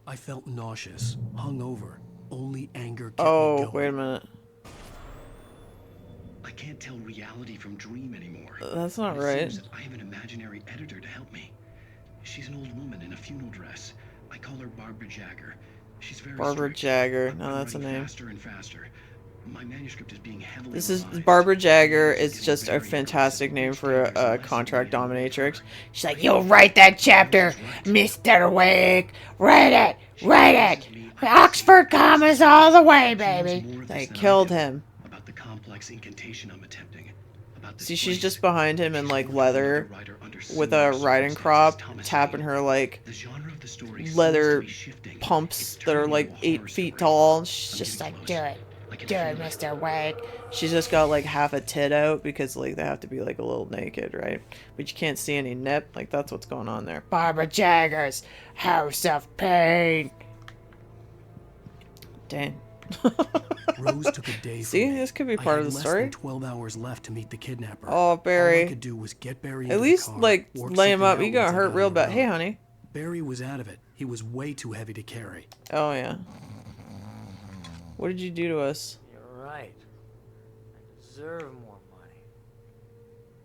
I felt nauseous, hungover. Only anger kept me going. Wait a minute. I can't tell reality from dream anymore. That's not It right. seems I have an imaginary editor to help me. She's an old woman in a funeral dress. I call her Barbara Jagger. She's very Barbara strict. Jagger. No, I'm that's a writing name. faster and faster. My manuscript is being heavily This is revised. Barbara Jagger. Readers are It's getting just a very fantastic aggressive, name which for favors a less contract of my dominatrix. editor. She's like, "You'll write that chapter, Mr. Wake. Write it. Write it. Oxford commas all the way, baby." They killed him. About the complex incantation I'm attempting. About this See, she's place. just behind him in She's like working with the leather writer under with a similar riding circumstances, crop, Thomas tapping Dane. her like The genre of the story seems leather to be shifting. pumps It's that are turning like into a 8 horror feet story. tall. She's I'm just getting like, close. do it. I can Do it, feel Mr. Wake. She's just got like half a tit out because like they have to be like a little naked, right? But you can't see any nip. Like that's what's going on there. Barbara Jagger's House of Pain. Dane. Rose took a day See, from me. this could be I part had of the less story. than 12 hours left to meet the kidnapper. Oh, Barry. All I could do was get Barry into At the least car, like work lay him something up. out He got once I hurt real on the bad. Hey, road. honey. Barry was out of it. He was way too heavy to carry. Oh yeah. What did you do to us? You're right. I deserve more money.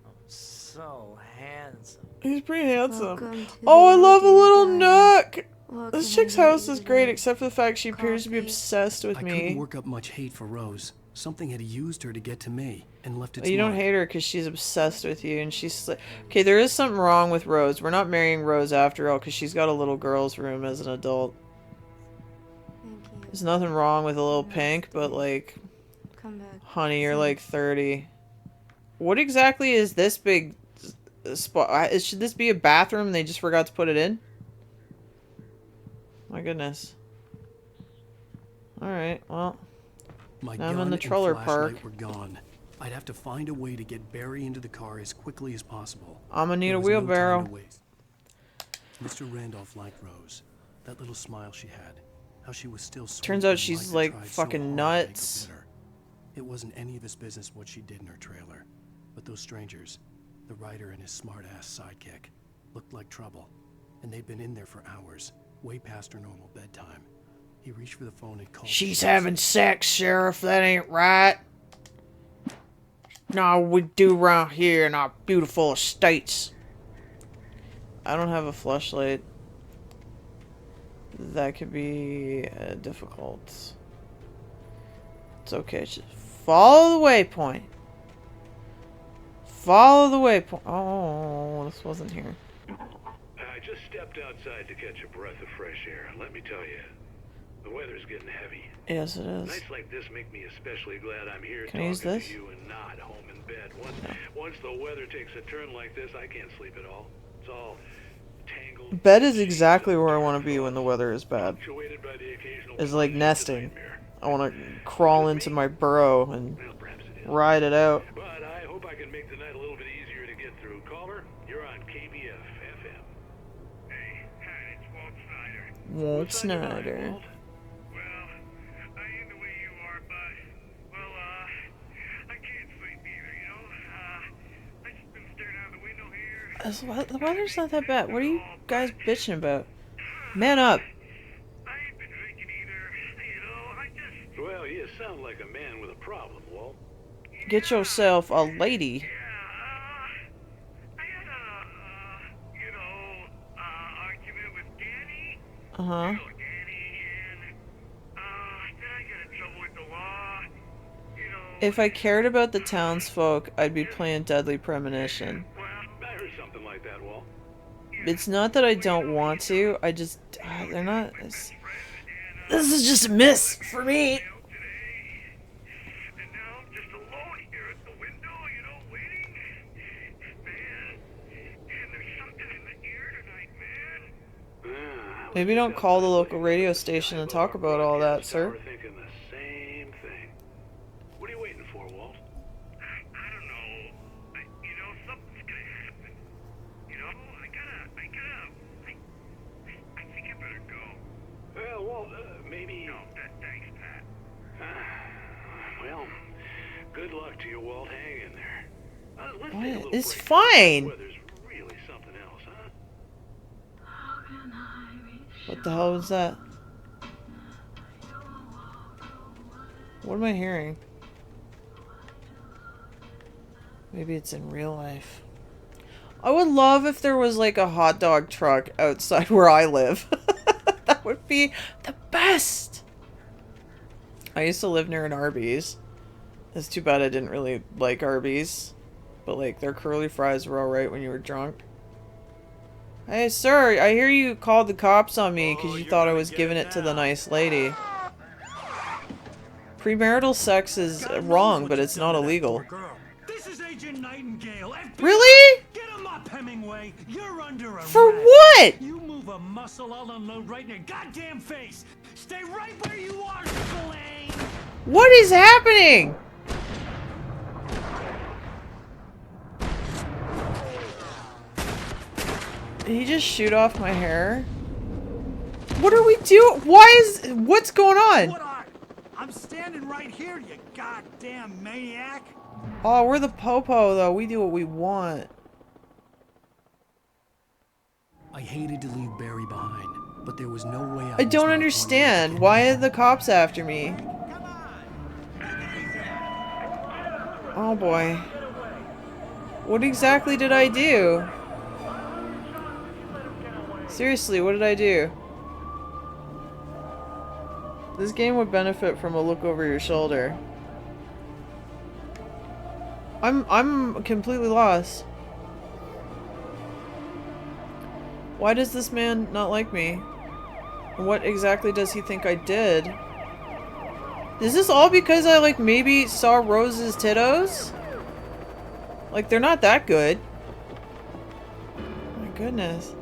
I'm so handsome. He's pretty handsome. Welcome to Oh, I the love a little Dine. nook. What This can chick's I get house you is great, today? except for the fact she appears to be Coffee? obsessed with I couldn't me. work up much hate for Rose. Something had used her to get to me and left its You don't mark. hate her because she's obsessed with you, and she's like, okay. There is something wrong with Rose. We're not marrying Rose after all because she's got a little girl's room as an adult. Thank you. There's nothing wrong with a little pink, but like, Come back. honey, you're like 30. What exactly is this big spot? Should this be a bathroom and they just forgot to put it in? My goodness. Alright, well. My I'm gun in the and troller flashlight park. were gone. I'd have to find a way to get Barry into the car as quickly as possible. I'm gonna need There a was no time wheelbarrow. to waste. Mr. Randolph liked Rose. That little smile she had. How she was still sweet. Turns out when she's, life like, had tried so fucking hard to make her nuts. bitter. It wasn't any of his business what she did in her trailer. But those strangers, the writer and his smart-ass sidekick, looked like trouble. And they'd been in there for hours, way past her normal bedtime. He reached for the phone and called. She's having sex, Sheriff. That ain't right. No, we do around here in our beautiful estates. I don't have a flashlight. That could be difficult. It's okay. Just follow the waypoint. Follow the waypoint. Oh, this wasn't here. I just stepped outside to catch a breath of fresh air. Let me tell you, the weather's getting heavy. Yes, it is. Nights like this make me especially glad I'm here Can I use talking this? to you and not home in bed. Once the weather takes a turn like this, I can't sleep at all. It's all tangled. Bed is exactly where I want to be when the weather is bad. Punctuated by the occasional It's like plunge into nesting. nightmare. I want to crawl into my burrow and Well, perhaps it is. ride it out. But I hope I can make the night a little bit easier to get through. Caller, you're on KBF FM. Hey, hi, it's Walt Snyder. Walt What's on your mind, Snyder. Walt? Well, I ain't the way you are, but, well, I can't sleep either, you know? I just been staring out the window here. The weather's not that bad. What are you guys bitching about? Man up. I ain't been drinking either, you know? I just, Well, you sound like a man with a problem, Walt. Get yourself a lady. yeah, I had a, you know, argument with Danny. Uh-huh. You know Danny, and, then I got in trouble with the law, you know. If I cared about the townsfolk, I'd be playing Deadly Premonition. Well, I heard something like that, Walt. It's not that I don't want to, I just... they're not... This is just a miss for me. and now I'm just alone here at the window, you know, waiting. Man, and there's something in the air tonight, man. Maybe don't call the local radio station and talk about all that, sir. We're thinking the same thing. What are you waiting for, Walt? I don't know. You know, something's gonna happen. You know, I think I better go. Well, Walt, maybe... No, thanks, Pat. Well, good luck to you, Walt. Hang in there. Let's take a What? little It's break. fine. The weather's really something else, huh? How can I reach What the hell was that? What am I hearing? Maybe it's in real life. I would love if there was like a hot dog truck outside where I live. That would be the best. I used to live near an Arby's. It's too bad I didn't really like Arby's. But like their curly fries were alright when you were drunk. Hey sir, I hear you called the cops on me because you thought I was giving it to the nice lady. Premarital sex is wrong, but it's not illegal. This is Agent Nightingale. FBI. Really? Get him up, Hemingway. You're under arrest. For what? You move a muscle, I'll unload right in your goddamn face. Stay right where you are, Slane. What is happening? Did he just shoot off my hair? What are we doing? What's going on? I'm standing right here, you goddamn maniac. Oh, we're the popo though. We do what we want. I hated to leave Barry behind, but there was no way I don't understand. Why are the cops after me? Oh boy. What exactly did I do? Seriously, what did I do? This game would benefit from a look over your shoulder. I'm completely lost. Why does this man not like me? What exactly does he think I did? Is this all because I like maybe saw Rose's tittos? Like they're not that good. My goodness.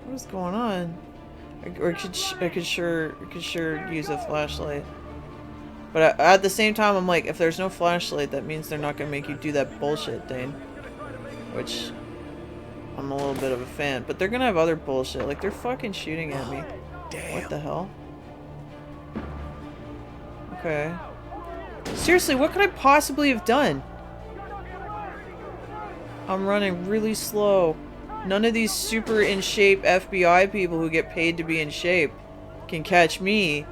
What is going on? I could sure use a flashlight. But at the same time, I'm like, if there's no flashlight, that means they're not gonna make you do that bullshit, Dane. Which I'm a little bit of a fan. But they're gonna have other bullshit. Like they're fucking shooting at me. Damn. What the hell? Okay. Seriously, what could I possibly have done? I'm running really slow. None of these super in shape FBI people who get paid to be in shape can catch me,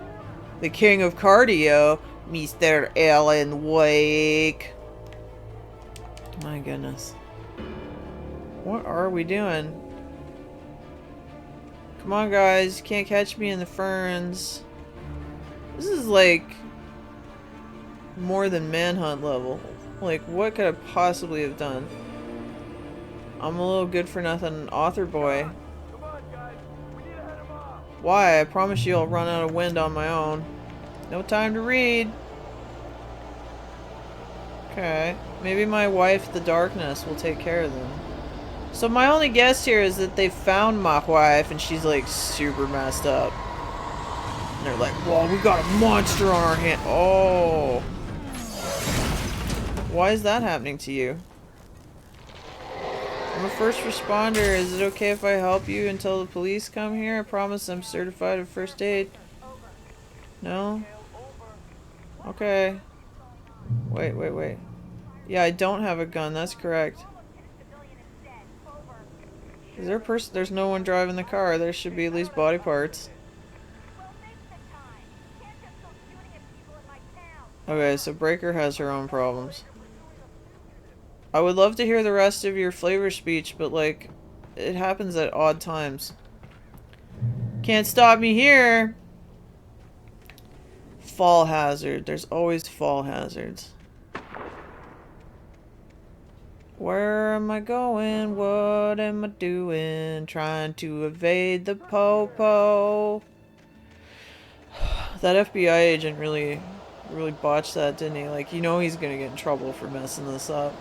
the king of cardio, Mr. Alan Wake. My goodness. What are we doing? Come on guys, you can't catch me in the ferns. This is like more than manhunt level. Like what could I possibly have done? I'm a little good for nothing author boy. Why? I promise you I'll run out of wind on my own. No time to read. Okay. Maybe my wife, the darkness, will take care of them. So my only guess here is that they found my wife and she's like super messed up. And they're like, whoa, we got a monster on our hand. Oh. Why is that happening to you? I'm a first responder. Is it okay if I help you until the police come here? I promise I'm certified in first aid. No? Okay. Wait. Yeah, I don't have a gun. That's correct. Is there a person? There's no one driving the car. There should be at least body parts. Okay, so Breaker has her own problems. I would love to hear the rest of your flavor speech, but like, it happens at odd times. Can't stop me here! Fall hazard. There's always fall hazards. Where am I going? What am I doing? Trying to evade the po-po. That FBI agent really botched that, didn't he? Like, you know he's gonna get in trouble for messing this up.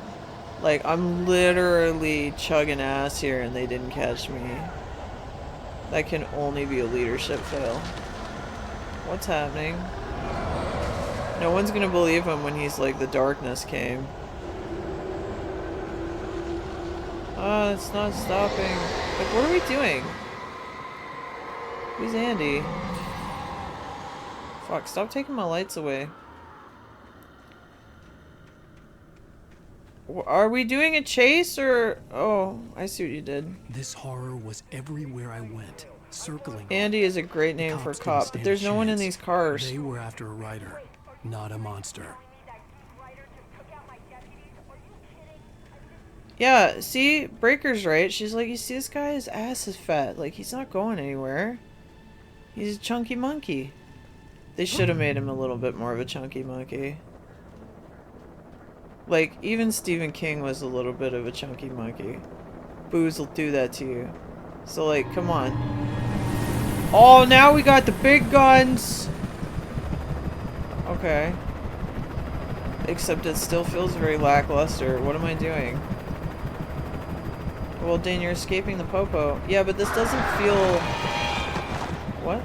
Like, I'm literally chugging ass here and they didn't catch me. That can only be a leadership fail. What's happening? No one's gonna believe him when he's like, the darkness came. It's not stopping. Like, what are we doing? Who's Andy? Fuck, stop taking my lights away. Are we doing a chase or... Oh, I see what you did. This horror was everywhere I went. circling. Andy is a great The name for a cops didn't cop, but stand a there's no one in chance. these cars. They were after a writer, not a monster. Yeah, see? Breaker's right. She's like, you see this guy? His ass is fat. Like, he's not going anywhere. He's a chunky monkey. They should have made him a little bit more of a chunky monkey. Like, even Stephen King was a little bit of a chunky monkey. Booze will do that to you. So, like, come on. Oh, now we got the big guns! Okay. Except it still feels very lackluster. What am I doing? Well, Dane, you're escaping the popo. Yeah, but this doesn't feel... What?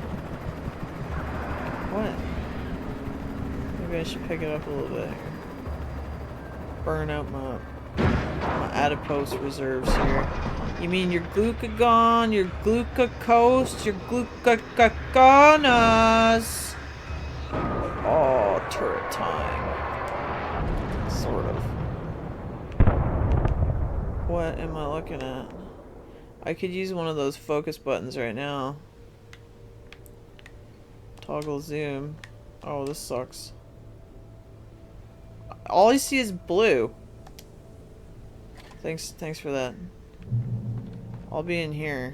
What? Maybe I should pick it up a little bit here. Burn out my adipose reserves here. You mean your glucagon, your glucose, your glucagonas? Oh, turret time. Sort of. What am I looking at? I could use one of those focus buttons right now. Toggle zoom. Oh, this sucks. All I see is blue. Thanks for that. I'll be in here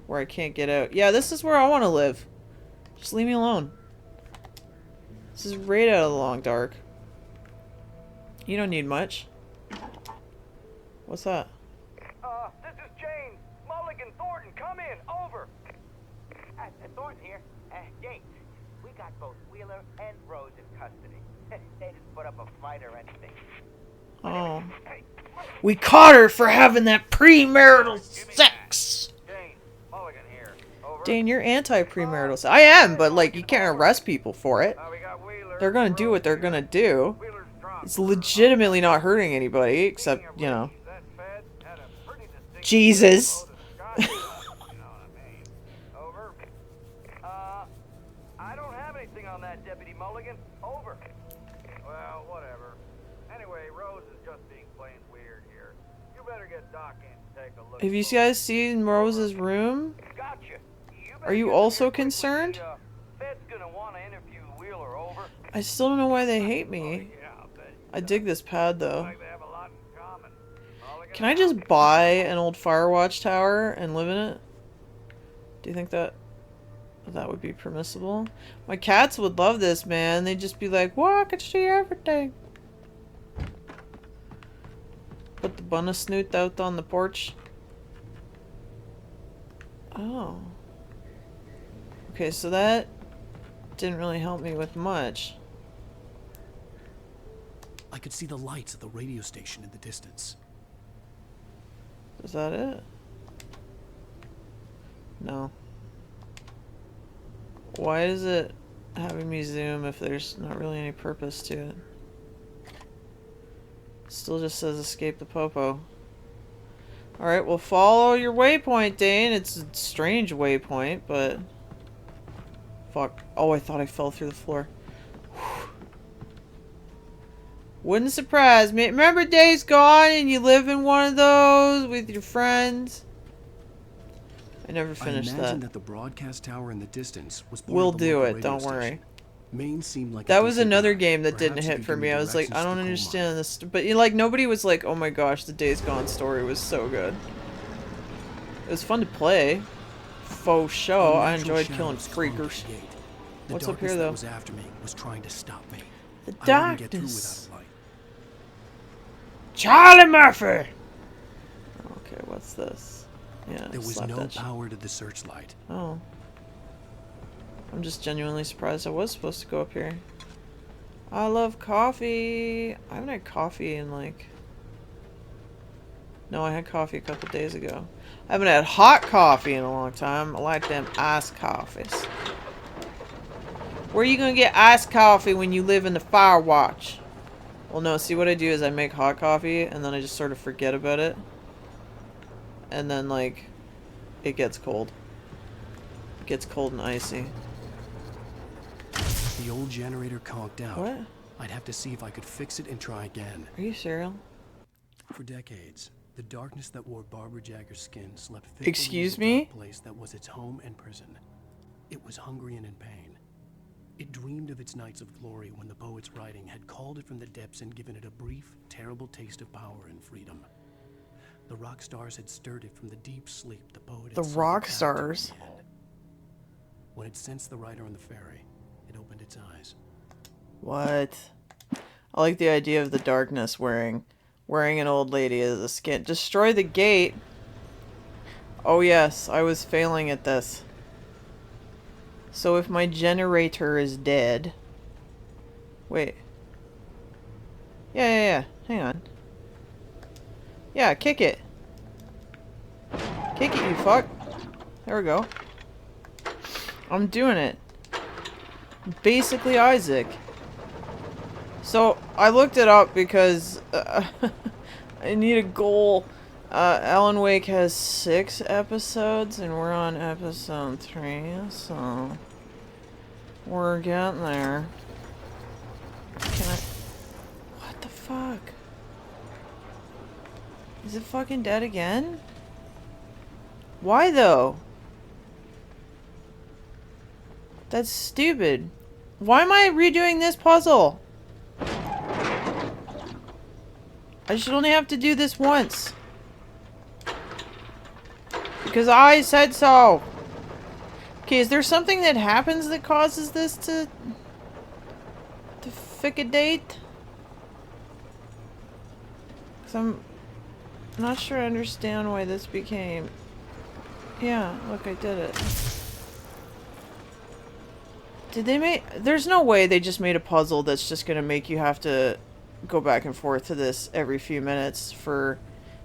where I can't get out. Yeah, this is where I want to live. Just leave me alone. This is right out of the long dark. You don't need much. What's that? This is James. Mulligan, Thornton, come in. Over. Thornton here. James, we got both Wheeler and Rose in custody. They didn't put up a fight or anything. Oh. We caught her for having that premarital sex! Dane, Mulligan here. Over. Dane, you're anti-premarital sex. I am, but like, you can't arrest people for it. We got Wheeler. They're gonna do what they're gonna do. Wheeler's drunk. It's legitimately not hurting anybody, except, you know. That Fed had a pretty distinct Jesus. you know what I mean. Over. I don't have anything on that, Deputy Mulligan. Over. Well, whatever. Anyway, Rose is just being plain weird here. You better get Doc in to take a look. Have you guys seen Rose's room? Gotcha. Are you also concerned? Fed's gonna want to interview Wheeler. Over. I still don't know why they hate me. Yeah, I'll bet. I dig this pad, though. Like they have a lot in common. Mulligan Can I out. just buy an old Firewatch tower and live in it? Do you think that would be permissible? My cats would love this, man. They'd just be like, "Wow, I can see everything." Put the bunna snoot out on the porch. Oh. Okay, so that didn't really help me with much. I could see the lights of the radio station in the distance. Is that it? No. Why is it having me zoom if there's not really any purpose to it? Still just says escape the popo. Alright, well follow your waypoint, Dane. It's a strange waypoint, but... Fuck. Oh, I thought I fell through the floor. Whew. Wouldn't surprise me. Remember Days Gone and you live in one of those with your friends? I never finished I that. imagined that the broadcast tower in the distance was part We'll of the do local it, radio don't station. worry. Maine seemed like a That was decent another guy. game that didn't Perhaps hit he for could me. give I was like, directions I to don't Tacoma. understand this. But like, nobody was like, oh my gosh, the Days Gone story was so good. It was fun to play. Faux show. I Unnatural enjoyed killing shadows clung to freakers. the gate. The What's up darkness here, that though? was after me was trying to stop me. The I wouldn't get through darkness. without a light. Charlie Murphy! Okay, what's this? Yeah, There was slap no that shit. power to the searchlight. Oh. I'm just genuinely surprised I was supposed to go up here. I love coffee. I haven't had coffee in like... No, I had coffee a couple days ago. I haven't had hot coffee in a long time. I like them iced coffees. Where are you gonna get iced coffee when you live in the Firewatch? Well, no, see what I do is I make hot coffee and then I just sort of forget about it. And then, like, it gets cold. It gets cold and icy. The old generator conked out. What? I'd have to see if I could fix it and try again. Are you serial? For decades, The darkness that wore Barbara Jagger's skin slept fitfully Excuse in the me? dark place that was its home and prison. It was hungry and in pain. It dreamed of its nights of glory when the poet's writing had called it from the depths and given it a brief, terrible taste of power and freedom. The rock stars had stirred it from the deep sleep the poet had The sought rock back to stars? in the end. When it sensed the rider on the ferry, it opened its eyes. What? I like the idea of the darkness wearing an old lady as a skin. Destroy the gate. Oh yes, I was failing at this. So if my generator is dead... Wait. Yeah. Hang on. Yeah, kick it. Kick it, you fuck. There we go. I'm doing it. Basically Isaac. So, I looked it up because I need a goal. Alan Wake has 6 episodes, and we're on episode 3, so we're getting there. Can I... What the fuck? Is it fucking dead again? Why though? That's stupid. Why am I redoing this puzzle? I should only have to do this once. Because I said so. Okay, is there something that happens that causes this to ficadate? Because I'm not sure I understand why this became... Yeah, look, I did it. Did they make... There's no way they just made a puzzle that's just going to make you have to go back and forth to this every few minutes for...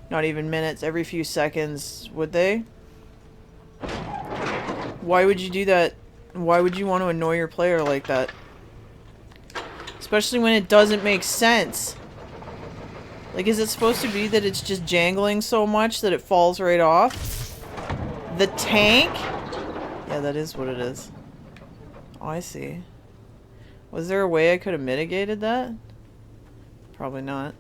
Not even minutes, every few seconds, would they? Why would you do that? Why would you want to annoy your player like that? Especially when it doesn't make sense. Like, is it supposed to be that it's just jangling so much that it falls right off? The tank? Yeah, that is what it is. Oh, I see. Was there a way I could have mitigated that? Probably not.